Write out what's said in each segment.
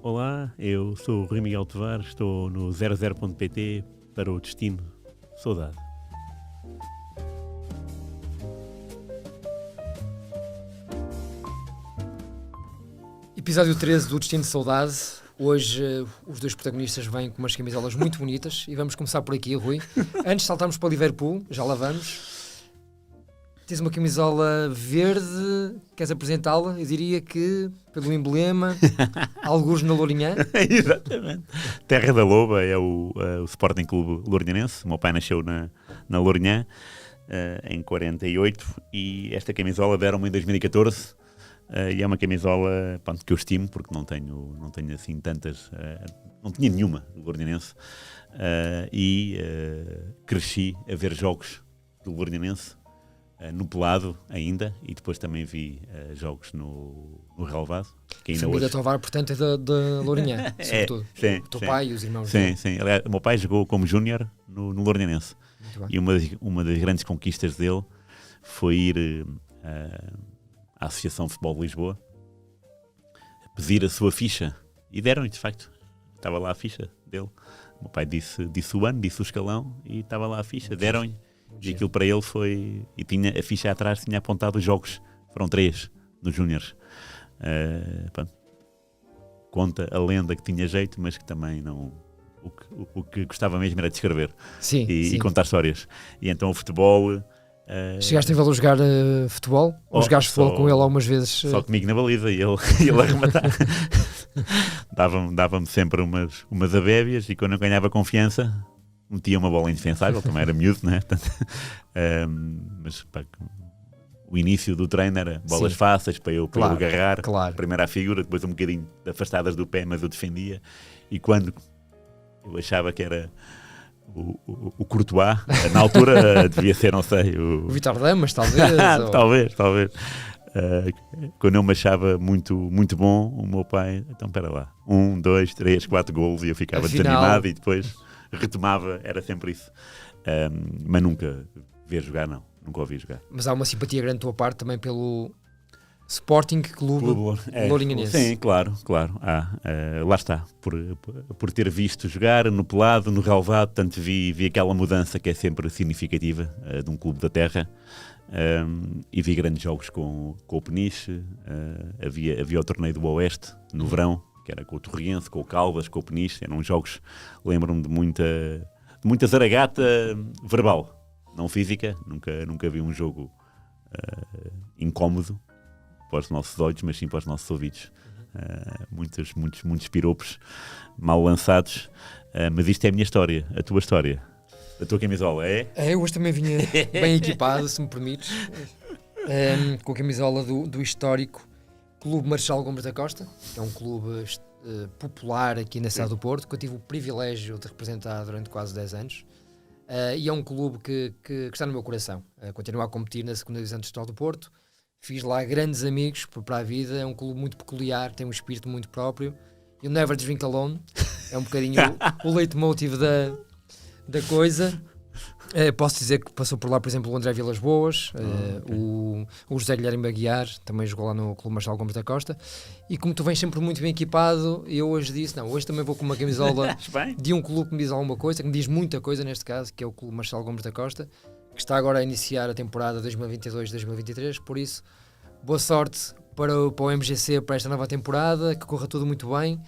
Olá, eu sou o Rui Miguel Tovar, estou no 00.pt para o Destino Saudade. Episódio 13 do Destino de Saudade. Hoje os dois protagonistas vêm com umas camisolas muito bonitas e vamos começar por aqui, Rui. Antes de saltarmos para Liverpool, já lá vamos. Tens uma camisola verde, queres apresentá-la? Eu diria que, pelo emblema, algures na Lourinhã. Exatamente. Terra da Loba é o Sporting Clube Lourinhanense. O meu pai nasceu na Lourinhã em 48 e esta camisola deram-me em 2014. E é uma camisola que eu estimo, porque não tenho assim tantas, não tinha nenhuma do Lourinhanense, e cresci a ver jogos do Lourinhanense no Pelado ainda, e depois também vi jogos no Relvado. Que ainda Família hoje... Tovar, portanto, é da Lourinhã, sobretudo. Sim, o teu sim. pai e os irmãos Sim, dele. sim. Aliás, o meu pai jogou como júnior no Lourinhanense. Muito bem. E uma das grandes conquistas dele foi ir à Associação de Futebol de Lisboa pedir a sua ficha, e deram-lhe, de facto, estava lá a ficha dele. O meu pai disse o ano, disse o escalão, e estava lá a ficha, deram-lhe, e aquilo para ele foi, e tinha a ficha atrás, tinha apontado os jogos, foram 3 nos júniores. Conta a lenda que tinha jeito, mas que também não, o que gostava mesmo era de escrever. Sim, e sim. contar histórias, e então o futebol... Chegaste a vê-lo jogar futebol? Ou jogaste futebol com ele algumas vezes? Só comigo na baliza e ele a rematar. Dava-me sempre umas abébias, e quando eu ganhava confiança metia uma bola indefensável, também era miúdo, né? Mas o início do treino era bolas fáceis para eu agarrar, claro. Primeiro à figura, depois um bocadinho afastadas do pé, mas eu defendia, e quando eu achava que era o Courtois, na altura devia ser, não sei, O Vítor Damas, talvez? Talvez. Quando eu me achava muito, muito bom, o meu pai, então espera lá, 1, 2, 3, 4 golos, e eu ficava desanimado, e depois retomava, era sempre isso. Mas nunca vi jogar, não, nunca ouvi jogar. Mas há uma simpatia grande da tua parte também pelo Sporting Clube Lourinhanense. Sim, claro. Lá está, por ter visto jogar no Pelado, no Relvado, tanto vi aquela mudança que é sempre significativa de um clube da terra, e vi grandes jogos com o Peniche. Havia o torneio do Oeste no verão, que era com o Torriense, com o Caldas, com o Peniche. Eram jogos, lembro-me de muita zaragata verbal, não física. Nunca vi um jogo incómodo para os nossos olhos, mas sim para os nossos ouvidos. Muitos piropos mal lançados, mas isto é a minha história, a tua história. A tua camisola Eu hoje também vinha bem equipado, se me permites, com a camisola do histórico Clube Marechal Gomes da Costa, que é um clube popular aqui na cidade do Porto, que eu tive o privilégio de representar durante quase 10 anos. E é um clube que está no meu coração. Continuo a competir na 2ª Divisão Distrital do Porto. Fiz lá grandes amigos para a vida. É um clube muito peculiar, tem um espírito muito próprio. E o Never Drink Alone é um bocadinho o leitmotiv da coisa. Posso dizer que passou por lá, por exemplo, o André Vilas Boas, o José Guilherme Aguiar, também jogou lá no Clube Marechal Gomes da Costa. E como tu vens sempre muito bem equipado, eu hoje disse, hoje também vou com uma camisola de um clube que me diz alguma coisa, que me diz muita coisa neste caso, que é o Clube Marechal Gomes da Costa, que está agora a iniciar a temporada 2022-2023, por isso, boa sorte para o MGC para esta nova temporada, que corra tudo muito bem,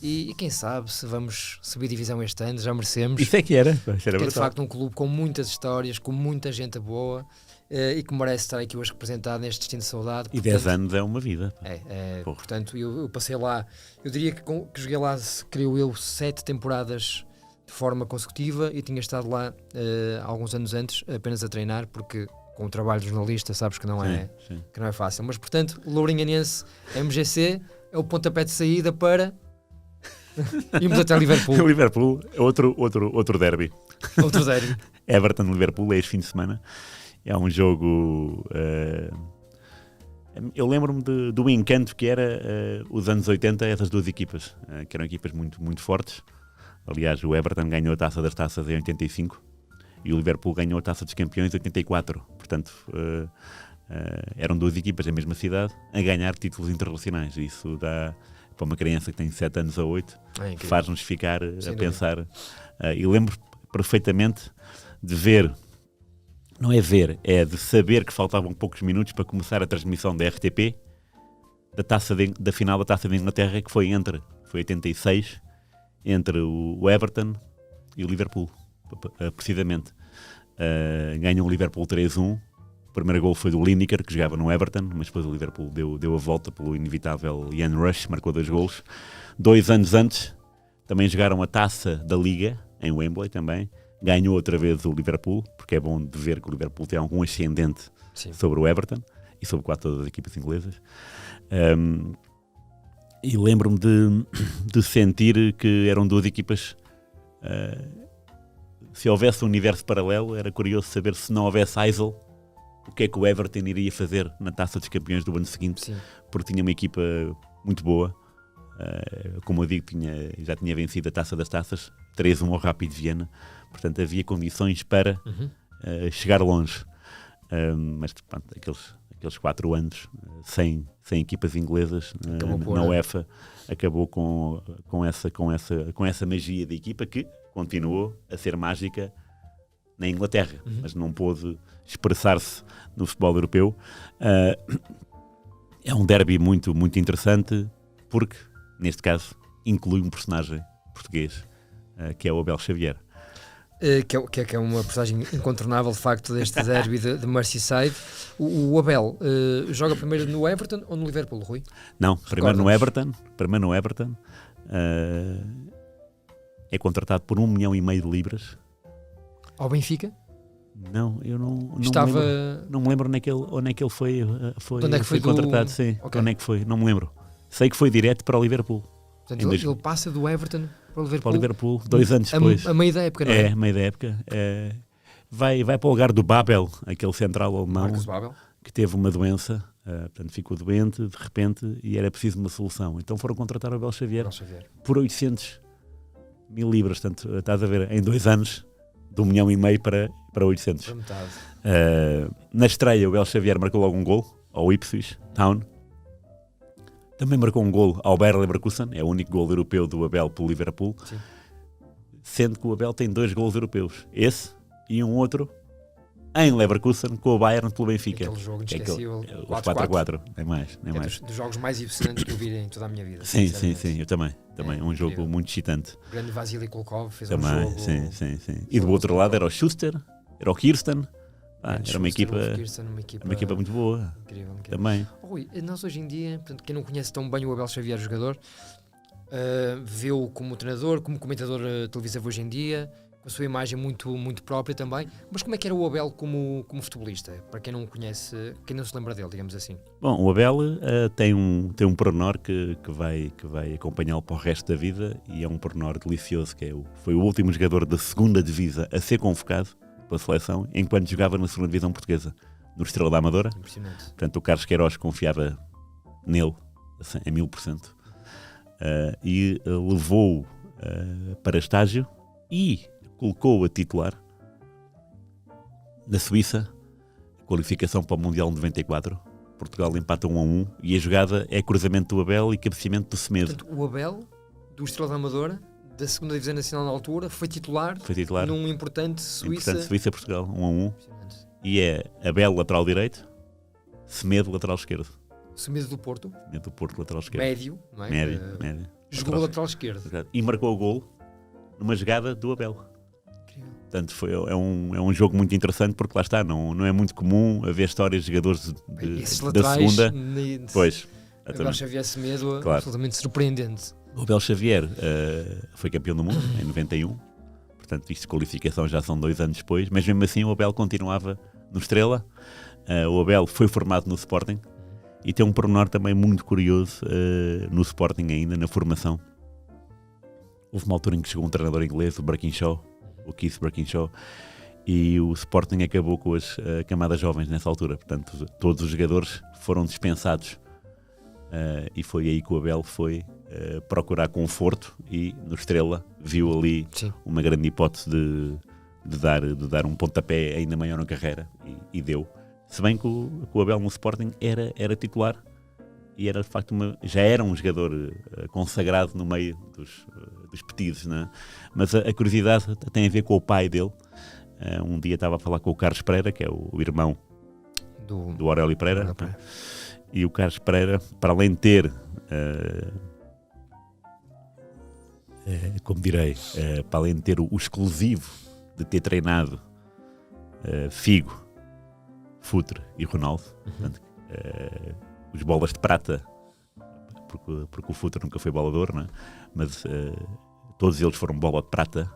e quem sabe se vamos subir divisão este ano, já merecemos. Isso é que era. É de facto um clube com muitas histórias, com muita gente boa, e que merece estar aqui hoje representado neste Destino de Saudade. E 10 anos é uma vida. Portanto, eu passei lá, eu diria que joguei lá, creio eu, 7 temporadas de forma consecutiva, e tinha estado lá alguns anos antes apenas a treinar, porque com o trabalho de jornalista sabes que não é fácil. Mas portanto, Lourinhanense, MGC é o pontapé de saída para irmos até Liverpool. O Liverpool é outro derby. Outro derby. Everton-Liverpool é este fim de semana. É um jogo... eu lembro-me do encanto que era os anos 80, essas duas equipas, que eram equipas muito, muito fortes. Aliás, o Everton ganhou a Taça das Taças em 85 e o Liverpool ganhou a Taça dos Campeões em 84. Portanto, eram duas equipas da mesma cidade a ganhar títulos internacionais. Isso para uma criança que tem 7 anos a 8, faz-nos ficar a pensar. E lembro perfeitamente de ver, não é ver, é de saber que faltavam poucos minutos para começar a transmissão da RTP da final da Taça da Inglaterra, que foi 86, entre o Everton e o Liverpool, precisamente. Ganham o Liverpool 3-1. O primeiro gol foi do Lineker, que jogava no Everton, mas depois o Liverpool deu a volta pelo inevitável Ian Rush, marcou 2 golos. 2 anos antes, também jogaram a Taça da Liga, em Wembley também. Ganhou outra vez o Liverpool, porque é bom de ver que o Liverpool tem algum ascendente sobre o Everton e sobre quase todas as equipas inglesas. E lembro-me de sentir que eram 2 equipas. Se houvesse um universo paralelo, era curioso saber se não houvesse Heysel, o que é que o Everton iria fazer na Taça dos Campeões do ano seguinte. Sim. Porque tinha uma equipa muito boa. Como eu digo, já tinha vencido a Taça das Taças, 3-1 ao Rapid Viena. Portanto, havia condições para chegar longe. Mas pronto, aqueles 4 anos sem equipas inglesas na UEFA, acabou com essa magia da equipa, que continuou a ser mágica na Inglaterra, mas não pôde expressar-se no futebol europeu. É um derby muito, muito interessante, porque, neste caso, inclui um personagem português, que é o Abel Xavier. Que é uma personagem incontornável, de facto, deste derby de Merseyside. O Abel joga primeiro no Everton ou no Liverpool, Rui? Não, primeiro no Everton. É contratado por 1,5 milhão de libras. Ao Benfica? Não, eu não me lembro onde é que ele foi contratado. Sim, okay. Onde é que foi? Não me lembro. Sei que foi direto para o Liverpool. Portanto, ele passa do Everton para o Liverpool 2 anos depois. A meio da época, não é? A meio da época. Vai para o lugar do Babel, aquele central alemão, que teve uma doença, portanto ficou doente de repente e era preciso uma solução. Então foram contratar o Abel Xavier por 800 mil libras. Portanto, estás a ver, em 2 anos, de 1,5 milhão para 800. Para metade. Na estreia, o Abel Xavier marcou logo um gol ao Ipswich Town. Também marcou um gol ao Bayer Leverkusen, é o único gol europeu do Abel pelo Liverpool. Sim. Sendo que o Abel tem 2 gols europeus, esse e um outro em Leverkusen com o Bayern pelo Benfica. Aquele jogo inesquecível, 4-4, nem mais. Dos jogos mais emocionantes que eu vi em toda a minha vida. Sim, eu também. Um jogo muito excitante. O grande Vasily Kulkov fez também, um jogo. Sim. E do outro lado era o Schuster, era o Kirsten. Era uma equipa muito boa. Incrível. Também. Rui, nós hoje em dia, portanto, quem não conhece tão bem o Abel Xavier, jogador, vê-o como treinador, como comentador televisivo hoje em dia, com a sua imagem muito, muito própria também. Mas como é que era o Abel como futebolista? Para quem não o conhece, quem não se lembra dele, digamos assim. Bom, o Abel tem um pormenor que vai acompanhá-lo para o resto da vida, e é um pormenor delicioso, que foi o último jogador da segunda divisa a ser convocado pela seleção, enquanto jogava na segunda divisão portuguesa, no Estrela da Amadora. Impressionante. Portanto, o Carlos Queiroz confiava nele a 1000%, e levou-o para estágio e colocou-o a titular na Suíça, qualificação para o Mundial de 94. Portugal empata 1-1 e a jogada é cruzamento do Abel e cabeceamento do Semedo. Portanto, o Abel, do Estrela da Amadora, da segunda divisão nacional na altura, foi titular num importante Suíça-Portugal, 1-1. E é Abel, lateral direito, Semedo, lateral esquerdo. Semedo do Porto, lateral esquerdo. Médio, não é? Médio. Jogou lateral esquerdo. E marcou o gol numa jogada do Abel. Incrível. Portanto, é um jogo muito interessante, porque lá está, não é muito comum haver histórias de jogadores da segunda. Pois. Abel Xavier, Semedo, claro. Absolutamente surpreendente. O Abel Xavier foi campeão do mundo em 91, portanto, isto de qualificação já são 2 anos depois, mas mesmo assim o Abel continuava no Estrela. O Abel foi formado no Sporting e tem um pormenor também muito curioso no Sporting, ainda na formação. Houve uma altura em que chegou um treinador inglês, o Keith Brakinshaw, e o Sporting acabou com as camadas jovens nessa altura. Portanto, todos os jogadores foram dispensados, e foi aí que o Abel foi procurar conforto, e no Estrela viu ali uma grande hipótese de dar um pontapé ainda maior na carreira, e deu. Se bem que o Abel no Sporting era titular e era de facto já era um jogador consagrado no meio dos petizes, né? Mas a curiosidade tem a ver com o pai dele. Um dia estava a falar com o Carlos Pereira, que é o irmão do Aurélio Pereira, né? E o Carlos Pereira, para além de ter, como direi, para além de ter o exclusivo de ter treinado Figo, Futre e Ronaldo, portanto, os bolas de prata, porque o Futre nunca foi bola de ouro, né? Mas todos eles foram bola de prata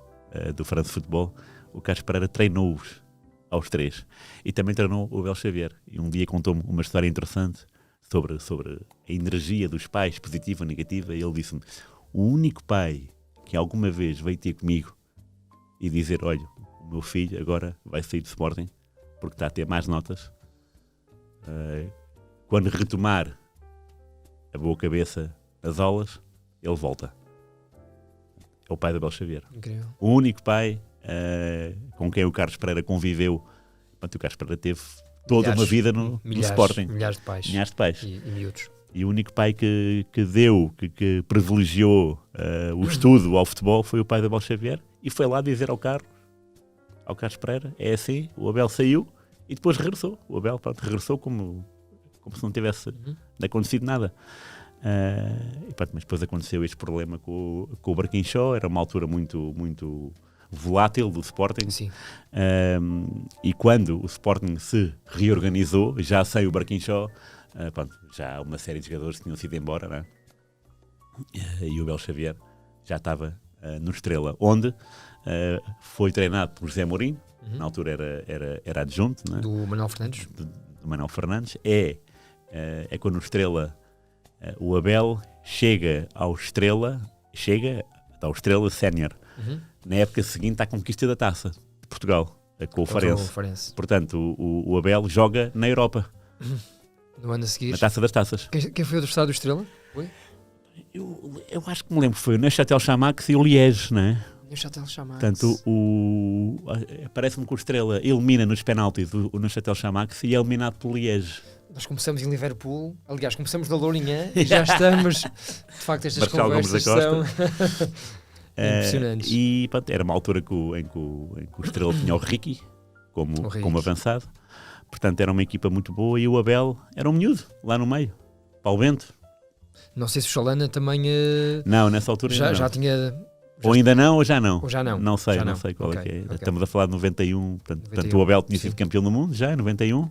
do France Football. O Carlos Pereira treinou-os aos 3 e também treinou o Abel Xavier. E um dia contou-me uma história interessante sobre a energia dos pais, positiva ou negativa, e ele disse-me: o único pai que alguma vez veio ter comigo e dizer: olha, o meu filho agora vai sair do Sporting porque está a ter mais notas, quando retomar a boa cabeça as aulas, ele volta. É o pai do Abel Xavier. Incrível. O único pai com quem o Carlos Pereira conviveu. Portanto, o Carlos Pereira teve toda uma vida no Sporting. Milhares de pais. Milhares de pais. E miúdos. E o único pai que privilegiou o estudo ao futebol foi o pai do Abel Xavier, e foi lá dizer ao Carlos Pereira: é assim, o Abel saiu, e depois regressou. O Abel, pronto, regressou como se não tivesse acontecido nada. Mas depois aconteceu este problema com o Barquinchó. Era uma altura muito, muito volátil do Sporting. Sim. E quando o Sporting se reorganizou, já sem o Barquinchó, já uma série de jogadores tinham sido embora, né? E o Abel Xavier já estava no Estrela, onde foi treinado por José Mourinho. Na altura era adjunto, né? Do Manuel Fernandes. Do Manuel Fernandes. É quando o Estrela, o Abel chega ao Estrela Sénior, na época seguinte à conquista da Taça de Portugal, com o Farense. Portanto, o Abel joga na Europa. No ano a seguir. Na Taça das Taças. Quem foi o adversário do Estrela? Foi? Eu acho que me lembro que foi o Neuchâtel Xamax e o Liège, não é? Neuchâtel Xamax. Portanto, parece-me que o Estrela elimina nos penaltis o Neuchâtel Xamax e é eliminado pelo Liège. Nós começamos em Liverpool, aliás, começamos da Lourinhã e já estamos, de facto, estas conversas são impressionantes. E era uma altura em que o Estrela tinha o Ricky como avançado. Portanto, era uma equipa muito boa, e o Abel era um miúdo, lá no meio, Paulo Bento. Não sei se o Chalana também... Não, nessa altura já tinha... Ou ainda não, ou já não? Ou já não. Não sei qual é que é. Estamos a falar de 91, portanto o Abel tinha sido campeão do mundo, já em 91.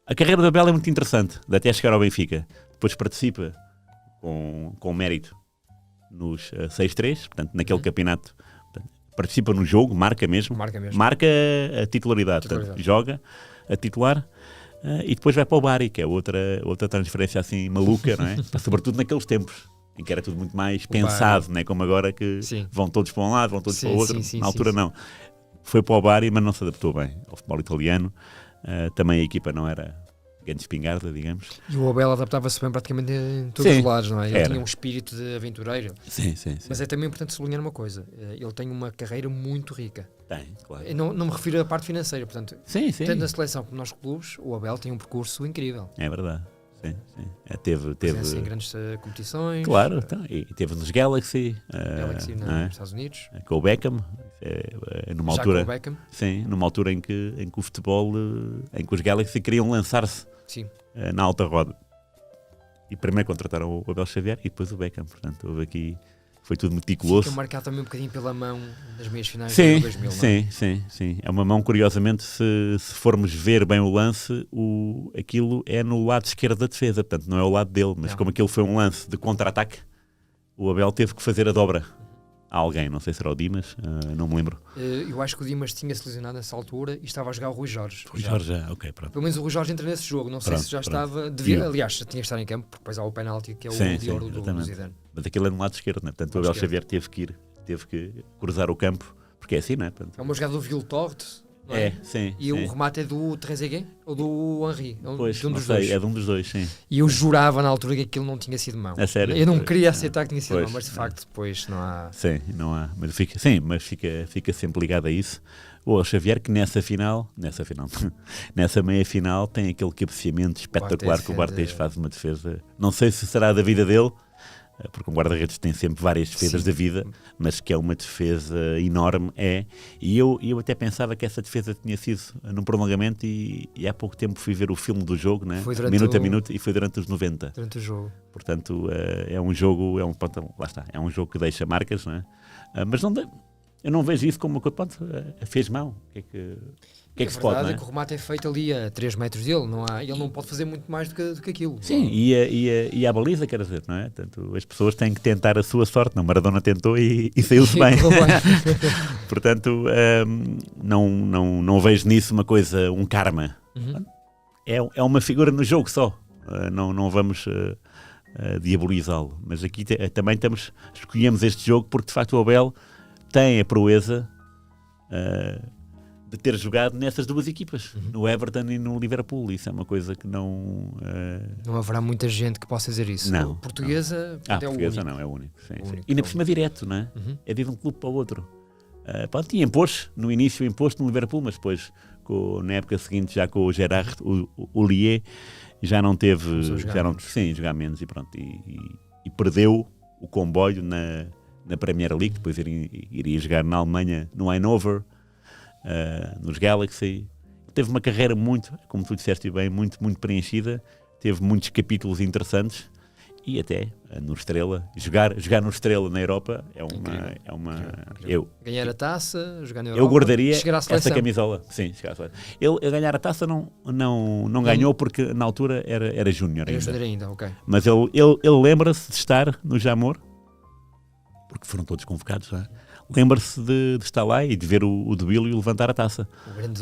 A carreira do Abel é muito interessante, até chegar ao Benfica. Depois participa com mérito nos 6-3, portanto, naquele campeonato. Portanto, participa no jogo, marca mesmo. Marca a titularidade. Portanto, joga a titular, e depois vai para o Bari, que é outra transferência assim maluca, não é? Sobretudo naqueles tempos em que era tudo muito mais pensado, não é? Como agora que vão todos para um lado, vão todos para o outro. Na altura não. Foi para o Bari, mas não se adaptou bem ao futebol italiano. Também a equipa não era grande espingarda, digamos. E o Abel adaptava-se bem praticamente em todos os lados, não é? Ele tinha um espírito de aventureiro. Sim. Mas é também importante sublinhar uma coisa: ele tem uma carreira muito rica. Tem, claro. Eu não me refiro à parte financeira, portanto, sim. tanto na seleção como nos clubes, o Abel tem um percurso incrível. É verdade. Sim. Teve em grandes competições. Claro, e teve nos Galaxy nos Estados Unidos. Com o Beckham. Numa altura, com o Beckham. Sim, numa altura em que o futebol, em que os Galaxy queriam lançar-se na alta roda. E primeiro contrataram o Abel Xavier e depois o Beckham. Portanto, houve aqui... Foi tudo meticuloso. Fica marcado também um bocadinho pela mão das meias finais de 2000. Sim. É uma mão, curiosamente, se formos ver bem o lance, aquilo é no lado esquerdo da defesa, portanto não é ao lado dele, mas como aquilo foi um lance de contra-ataque, o Abel teve que fazer a dobra a alguém, não sei se era o Dimas, não me lembro. Eu acho que o Dimas tinha-se lesionado nessa altura e estava a jogar o Rui Jorge. Ok, pronto. Pelo menos o Rui Jorge entra nesse jogo, não sei se já estava... aliás, tinha que estar em campo, porque depois há o penalti, que é o de ouro do Zidane. Mas aquilo é no lado esquerdo, né? Portanto o Abel Xavier teve que cruzar o campo, porque é assim, não é? Portanto, é uma jogada do Viltorte, não é? Sim. E o remate é do Trezeguet ou do Henry? Pois, de um dos dois. É de um dos dois, sim. E eu jurava na altura que aquilo não tinha sido mão. É sério? Eu não queria aceitar que tinha sido mão, mas de facto depois não há... Sim, não há. Mas fica sempre ligado a isso. O Xavier, que nessa meia-final, tem aquele cabeceamento espetacular que o Barthez faz uma defesa. Não sei se será da vida dele, porque um guarda-redes tem sempre várias defesas da vida, mas que é uma defesa enorme, e eu até pensava que essa defesa tinha sido num prolongamento, e há pouco tempo fui ver o filme do jogo, né? Minuto a minuto, e foi durante os 90. Durante o jogo. Portanto, é um jogo, lá está, é um jogo que deixa marcas, não é? Mas eu não vejo isso como uma coisa, fez mal, o que é que se pode, não é? É que o remate é feito ali a 3 metros dele, ele não pode fazer muito mais do que aquilo. Sim, e a baliza, quer dizer, não é? Portanto, as pessoas têm que tentar a sua sorte, não? Maradona tentou e saiu-se bem. Portanto, não vejo nisso uma coisa, um karma. É uma figura no jogo só, não vamos diabolizá-lo. Mas aqui também escolhemos este jogo porque de facto o Abel tem a proeza de ter jogado nessas duas equipas, no Everton e no Liverpool. Isso é uma coisa que não haverá muita gente que possa dizer isso. Não, Portuguesa não. É Portuguesa o único. não, é o único. Sim, sim. E ainda por cima direto, não é? É de um clube para o outro. Tinha imposto, no início imposto no Liverpool, mas depois na época seguinte já com o Gerard, o Lié, já não teve, jogar menos, e pronto, e perdeu o comboio na Premier League. Depois iria jogar na Alemanha, no Hannover, nos Galaxy. Teve uma carreira muito, como tu disseste bem, muito preenchida, teve muitos capítulos interessantes, e até no Estrela, jogar no Estrela na Europa é uma ganhar a taça, jogar na Europa, eu guardaria essa camisola. Sim, chegar à seleção. Ele a ganhar a taça não ganhou, porque na altura era júnior ainda. Okay. Mas ele lembra-se de estar no Jamor, porque foram todos convocados, não é? Lembra-se de estar lá e de ver o Duílio levantar a taça.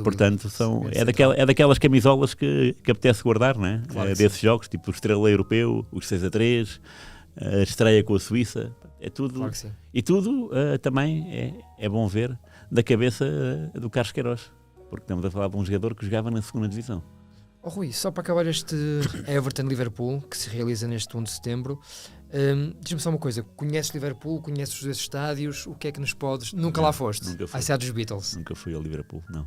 Portanto, é daquelas camisolas que apetece guardar, não é? Claro desses jogos, tipo o Estrela Europeu, os 6-3, a estreia com a Suíça, é tudo. Claro que sim. E tudo também é bom ver da cabeça do Carlos Queiroz, porque estamos a falar de um jogador que jogava na 2ª divisão. Rui, só para acabar este Everton-Liverpool, que se realiza neste 1 de setembro, diz-me só uma coisa: conheces Liverpool, conheces os dois estádios, o que é que nos podes... Nunca lá foste? Nunca fui. À cidade dos Beatles? Nunca fui ao Liverpool, não.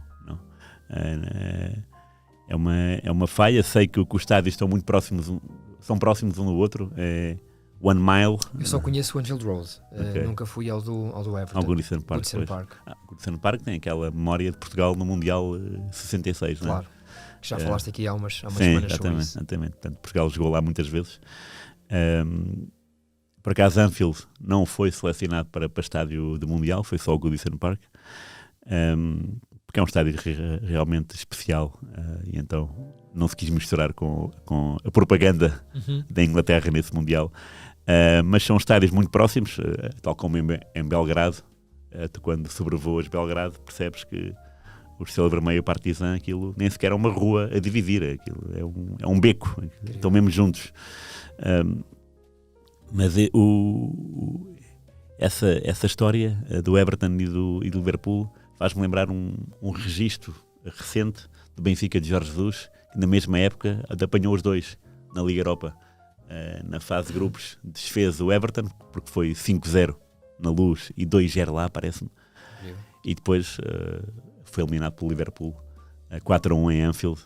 É uma falha. Sei que os estádios estão muito próximos, são próximos um do outro, One Mile. Eu só conheço o Anfield Road, nunca fui ao do Everton. Ao Goodison Park. Goodison Park tem aquela memória de Portugal no Mundial 66, não é? Claro. Já falaste aqui há umas semanas sobre isso. Exatamente. Portanto, Portugal jogou lá muitas vezes. Por acaso, Anfield não foi selecionado para estádio de Mundial, foi só o Goodison Park, porque é um estádio realmente especial, e então não se quis misturar com a propaganda da Inglaterra nesse Mundial. Mas são estádios muito próximos, tal como em Belgrado. Quando sobrevoas Belgrado, percebes que o Estrela Vermelha e o Partizan, aquilo nem sequer é uma rua a dividir, aquilo é um beco, estão mesmo juntos. Mas essa história do Everton e do Liverpool faz-me lembrar um registro recente do Benfica de Jorge Jesus, que na mesma época apanhou os dois na Liga Europa. Na fase de grupos desfez o Everton, porque foi 5-0 na Luz e 2-0 lá, parece-me. E depois foi eliminado pelo Liverpool, 4-1 em Anfield.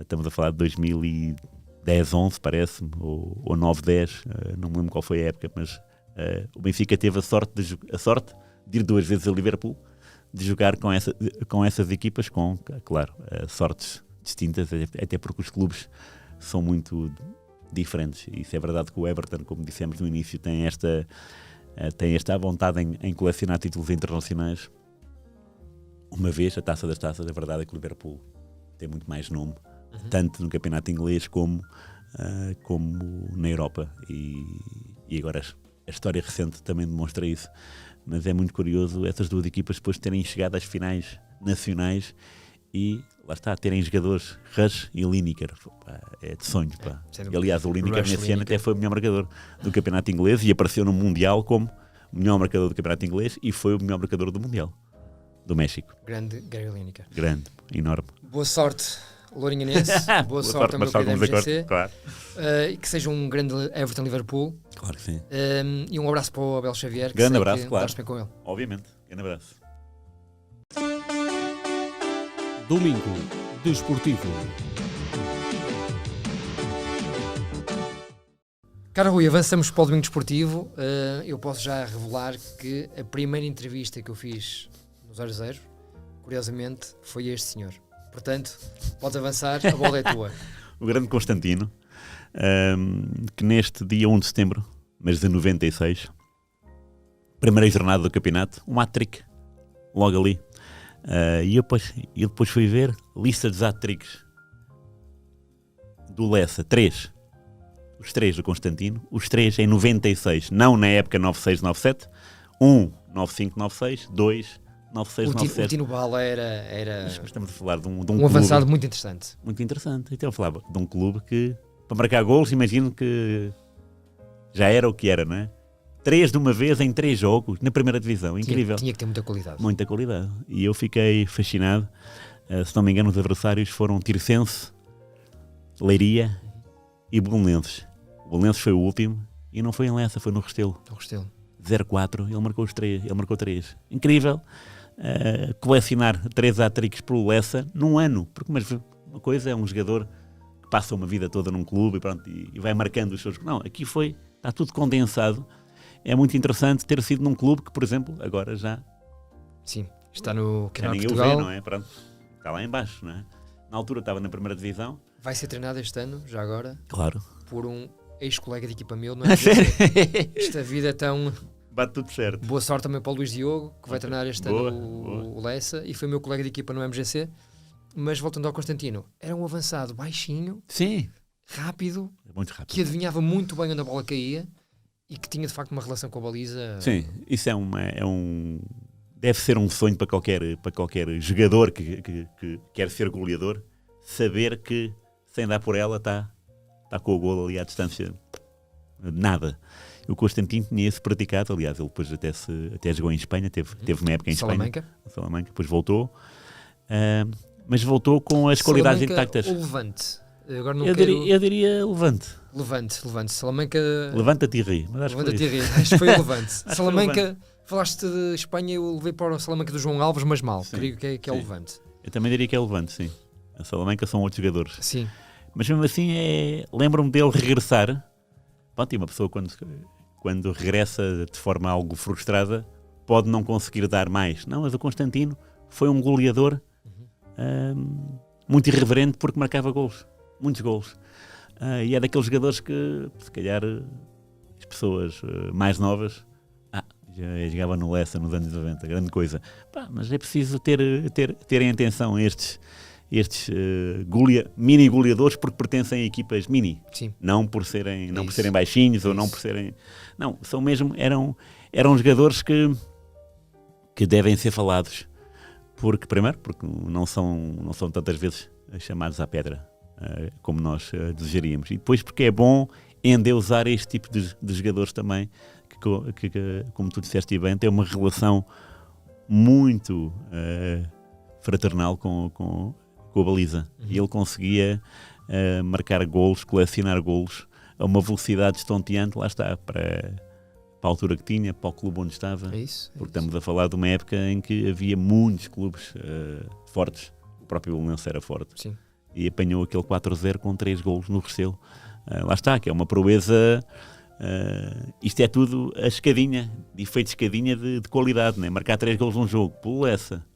Estamos a falar de 2010-11, parece-me, ou 9-10, não me lembro qual foi a época, mas o Benfica teve a sorte de ir 2 vezes a Liverpool, de jogar com essas equipas, com, claro, sortes distintas, até porque os clubes são muito diferentes. E isso é verdade que o Everton, como dissemos no início, tem esta vontade em colecionar títulos internacionais. Uma vez, a Taça das Taças, a verdade é que o Liverpool tem muito mais nome, tanto no campeonato inglês como na Europa. E agora a história recente também demonstra isso. Mas é muito curioso essas duas equipas depois terem chegado às finais nacionais e, lá está, terem jogadores Rush e Lineker. É de sonho, pá. E, aliás, o Lineker nesse ano até foi o melhor marcador do campeonato inglês e apareceu no Mundial como o melhor marcador do campeonato inglês e foi o melhor marcador do Mundial do México. Grande Gary Lineker. Grande, enorme. Boa sorte, Lourinhanense. Boa sorte ao meu querido MGC. Claro. E que seja um grande Everton-Liverpool. Claro que sim. E um abraço para o Abel Xavier. Grande abraço, claro. Com ele. Obviamente. Grande abraço. Domingo Desportivo. Cara Rui, avançamos para o Domingo Desportivo. Eu posso já revelar que a primeira entrevista que eu fiz no 00, curiosamente, foi este senhor. Portanto, podes avançar, a bola é tua. O grande Constantino, que neste dia 1 de setembro, mas de 96, primeira jornada do campeonato, um hat-trick, logo ali. E eu depois fui ver lista dos hat-tricks do Lessa, 3. Os 3 do Constantino, os 3 em 96, não na época 96-97, 1 95-96, 2 96-97. O Tino Bala era Mas estamos a falar de um um clube avançado muito interessante. muito interessante. Então eu falava de um clube que, para marcar golos, imagino que já era o que era, não é? 3 de uma vez em 3 jogos, na primeira divisão, incrível. Tinha que ter muita qualidade. Muita qualidade. E eu fiquei fascinado. Se não me engano, os adversários foram Tirsense, Leiria e Belenenses. O Belenenses foi o último e não foi em Lessa, foi no Restelo. O Restelo. 0-4, ele marcou os 3. Ele marcou 3. Incrível. Colecionar 3 hat-tricks pelo Lessa num ano. Porque uma coisa é um jogador que passa uma vida toda num clube e, pronto, e vai marcando os seus... Não, aqui está tudo condensado. É muito interessante ter sido num clube que, por exemplo, agora já... Sim, está no Já Campeonato de ninguém o Portugal. vê, não é? Pronto, está lá em baixo, não é? Na altura estava na primeira divisão. Vai ser treinado este ano, já agora, Claro. por um ex-colega de equipa meu. Não A é? sério? Esta vida é tão... Bate tudo certo. Boa sorte também para o Luís Diogo, que vai Ok. treinar este Boa, ano o Lessa, e foi meu colega de equipa no MGC. Mas voltando ao Constantino, era um avançado baixinho, Sim. rápido, É muito rápido. que adivinhava muito bem onde a bola caía e que tinha de facto uma relação com a baliza. Sim, isso deve ser um sonho para qualquer jogador que quer ser goleador, saber que sem dar por ela está com o golo ali à distância de nada. O Constantino tinha esse praticado, aliás, ele depois até jogou em Espanha, teve uma época em Salamanca. Espanha, depois voltou, mas voltou com as qualidades Salamanca intactas. ou Levante? Agora não Eu diria Levante. Levante. Salamanca... Levanta-te e ri. Mas acho que foi Levante-te e isso. ri. Acho que foi o Levante. que foi o Salamanca, falaste de Espanha, eu levei para o Salamanca do João Alves, mas mal. Sim, Creio que é o sim. Levante. Eu também diria que é Levante, sim. A Salamanca são outros jogadores. Sim. Mas mesmo assim, lembro-me dele regressar. Pronto, e uma pessoa quando regressa de forma algo frustrada pode não conseguir dar mais. Não, mas o Constantino foi um goleador muito irreverente porque marcava golos. Muitos golos. E é daqueles jogadores que, se calhar, as pessoas mais novas já jogava no Lessa nos anos 90, grande coisa. Mas é preciso ter em atenção estes mini goleadores porque pertencem a equipas mini. Sim. Não por serem Isso. baixinhos ou Isso. não por serem... Não, eram jogadores que devem ser falados. Primeiro, porque não são tantas vezes chamados à pedra como nós desejaríamos. E depois porque é bom endeusar este tipo de jogadores também que, como tu disseste bem, tem uma relação muito fraternal com a baliza. E ele conseguia marcar golos, colecionar golos a uma velocidade estonteante, lá está, para a altura que tinha, para o clube onde estava. É isso. Porque estamos a falar de uma época em que havia muitos clubes fortes. O próprio Belenenses era forte. Sim. E apanhou aquele 4-0 com 3 golos no Restelo. Lá está, que é uma proeza. Isto é tudo a escadinha, de efeito de escadinha de qualidade, né? Marcar 3 golos num jogo, pelo Lessa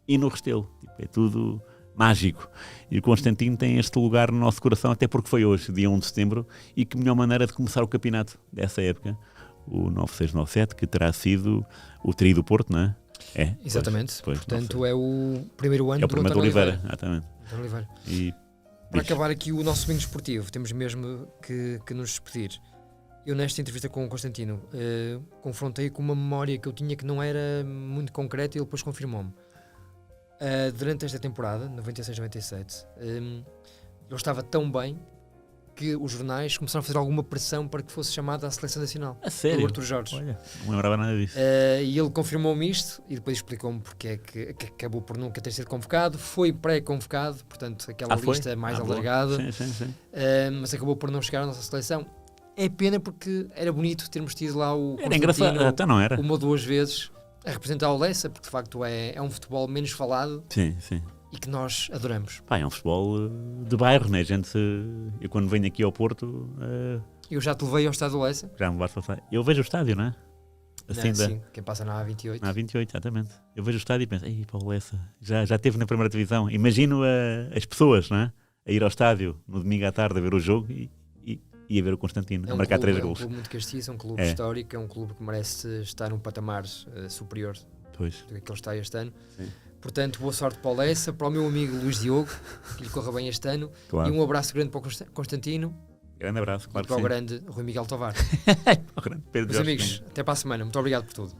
e no Restelo. É tudo mágico. E o Constantino tem este lugar no nosso coração, até porque foi hoje, dia 1 de setembro, e que melhor maneira de começar o campeonato dessa época, o 96-97, que terá sido o Tri do Porto, não é? É. Exatamente. Pois, Portanto, é o primeiro ano é o do primeiro de António Oliveira, exatamente. António Oliveira. E Para diz. acabar aqui o nosso domingo esportivo, temos mesmo que nos despedir. Eu, nesta entrevista com o Constantino, confrontei com uma memória que eu tinha que não era muito concreta e ele depois confirmou-me. Durante esta temporada, 96-97, ele estava tão bem que os jornais começaram a fazer alguma pressão para que fosse chamado à seleção nacional. A sério? Pelo Artur Jorge. Olha, não lembrava nada disso. E ele confirmou-me isto e depois explicou-me porque é que acabou por nunca ter sido convocado. Foi pré-convocado, portanto, aquela Foi? lista mais Boa. alargada, Sim. mas acabou por não chegar à nossa seleção. É pena porque era bonito termos tido lá o Era engraçado, Constantino até não era? uma ou duas vezes a representar o Lessa, porque de facto é um futebol menos falado Sim. e que nós adoramos. Pá, é um futebol de bairro, né? Eu quando venho aqui ao Porto, Eu já te levei ao Estádio do Leça. já me basta falar. Eu vejo o estádio, não é? Assim Não, sim, quem passa na A28. Na A28, exatamente. Eu vejo o estádio e penso, ei, Paulo Lessa, já esteve na primeira divisão. Imagino as pessoas, não é? A ir ao estádio no domingo à tarde a ver o jogo e a ver o Constantino a marcar 3 gols. É um clube muito castiço, é um clube histórico, é um clube que merece estar num patamar superior do que ele está este ano. Sim. Portanto, boa sorte para o Lessa, para o meu amigo Luís Diogo, que lhe corra bem este ano, Claro. e um abraço grande para o Constantino. Grande abraço, claro e para que o sim. grande Rui Miguel Tovar. Pedro Meus Jorge amigos, Pinho. até para a semana. Muito obrigado por tudo.